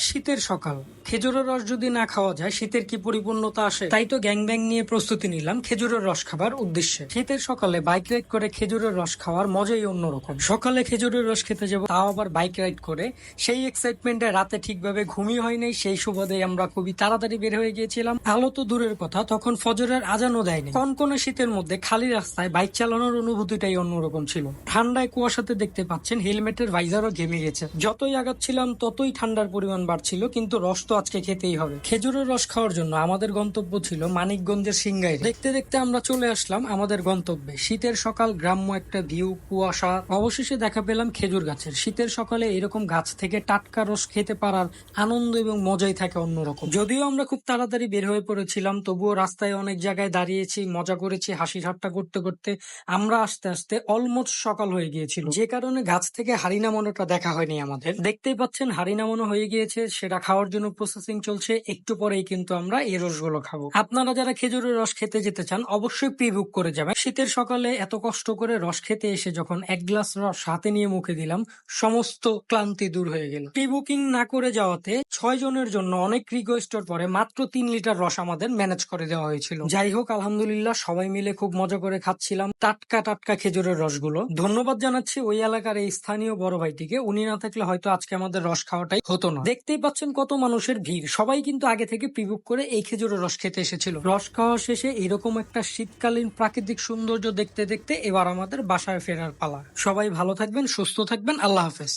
শীতের সকাল, খেজুরের রস যদি না খাওয়া যায় শীতের কি পরিপূর্ণতা আসে? তাই তো গ্যাং ব্যাং নিয়ে প্রস্তুতি নিলাম খেজুরের রস খাবার উদ্দেশ্যে। শীতের সকালে বাইক রাইড করে খেজুরের রস খাওয়ার মজাই অন্যরকম। সকালে খেজুরের রস খেতে যাবো, তাও আবার বাইক রাইড করে। সেই এক্সাইটমেন্টে রাতে ঠিকভাবে ঘুমই হয় নাই। সেই সুবাদে আমরা খুবই তাড়াতাড়ি বের হয়ে গিয়েছিলাম। আলো তো দূরের কথা, তখন ফজরের আজানও দেয়নি। কনকনে শীতের মধ্যে খালি রাস্তায় বাইক চালানোর অনুভূতিটাই অন্যরকম ছিল। ঠান্ডায় কুয়াশাতে দেখতে পাচ্ছেন হেলমেটের ভাইজারও ঘেমে গেছে। যতই আগাচ্ছিলাম ততই ঠান্ডার পরিমাণ বাড়ছিল, কিন্তু রস তো আজকে খেতেই হবে। খেজুরের রস খাওয়ার জন্য আমাদের গন্তব্য ছিল মানিকগঞ্জের সিংগাইর। দেখতে দেখতে আমরা চলে আসলাম আমাদের গন্তব্যে। শীতের সকাল, গ্রাম্য একটা ভিউ, কুয়াশা, অবশেষে দেখা পেলাম খেজুর গাছের। শীতের সকালে এরকম গাছ থেকে টাটকা রস খেতে পারার আনন্দ এবং মজাই থাকে অন্যরকম। যদিও আমরা খুব তাড়াতাড়ি বের হয়ে পড়েছিলাম, তবুও রাস্তায় অনেক জায়গায় দাঁড়িয়েছি, মজা করেছি, হাসি ঠাট্টা করতে করতে আমরা আস্তে আস্তে অলমোস্ট সকাল হয়ে গিয়েছিল, যে কারণে গাছ থেকে হাড়ি নামানোটা দেখা হয়নি আমাদের। দেখতেই পাচ্ছেন হাড়ি নামানো হয়ে গিয়েছে, সেটা খাওয়ার জন্য প্রসেসিং চলছে। একটু পরেই কিন্তু আমরা এই রসগুলো খাবো। আপনারা যারা খেজুরের রস খেতে যেতে চান অবশ্যই প্রি বুক করে যাবেন। শীতের সকালে এত কষ্ট করে রস খেতে এসে যখন এক গ্লাস রস হাতে নিয়ে মুখে দিলাম, সমস্ত ক্লান্তি দূর হয়ে গেল। প্রি বুকিং না করে যাওয়াতে 6 জনের জন্য অনেক রিকোয়েস্টের পরে মাত্র 3 লিটার রস আমাদের ম্যানেজ করে দেওয়া হয়েছিল। যাই হোক, আলহামদুলিল্লাহ সবাই মিলে খুব মজা করে খাচ্ছিলাম টাটকা টাটকা খেজুরের রসগুলো। ধন্যবাদ জানাচ্ছি ওই এলাকার এই স্থানীয় বড় ভাইটিকে। উনি না থাকলে হয়তো আজকে আমাদের রস খাওয়াটাই হতো না। দেখতেই পাচ্ছেন কত মানুষের ভিড়। সবাই কিন্তু আগে থেকে প্রিবুক করে এই খেজুরের রস খেতে এসেছিল। রস খাওয়া শেষে এরকম একটা শীতকালীন প্রাকৃতিক সৌন্দর্য দেখতে দেখতে এবার আমাদের বাসায় ফেরার পালা। সবাই ভালো থাকবেন, সুস্থ থাকবেন। আল্লাহ হাফেজ।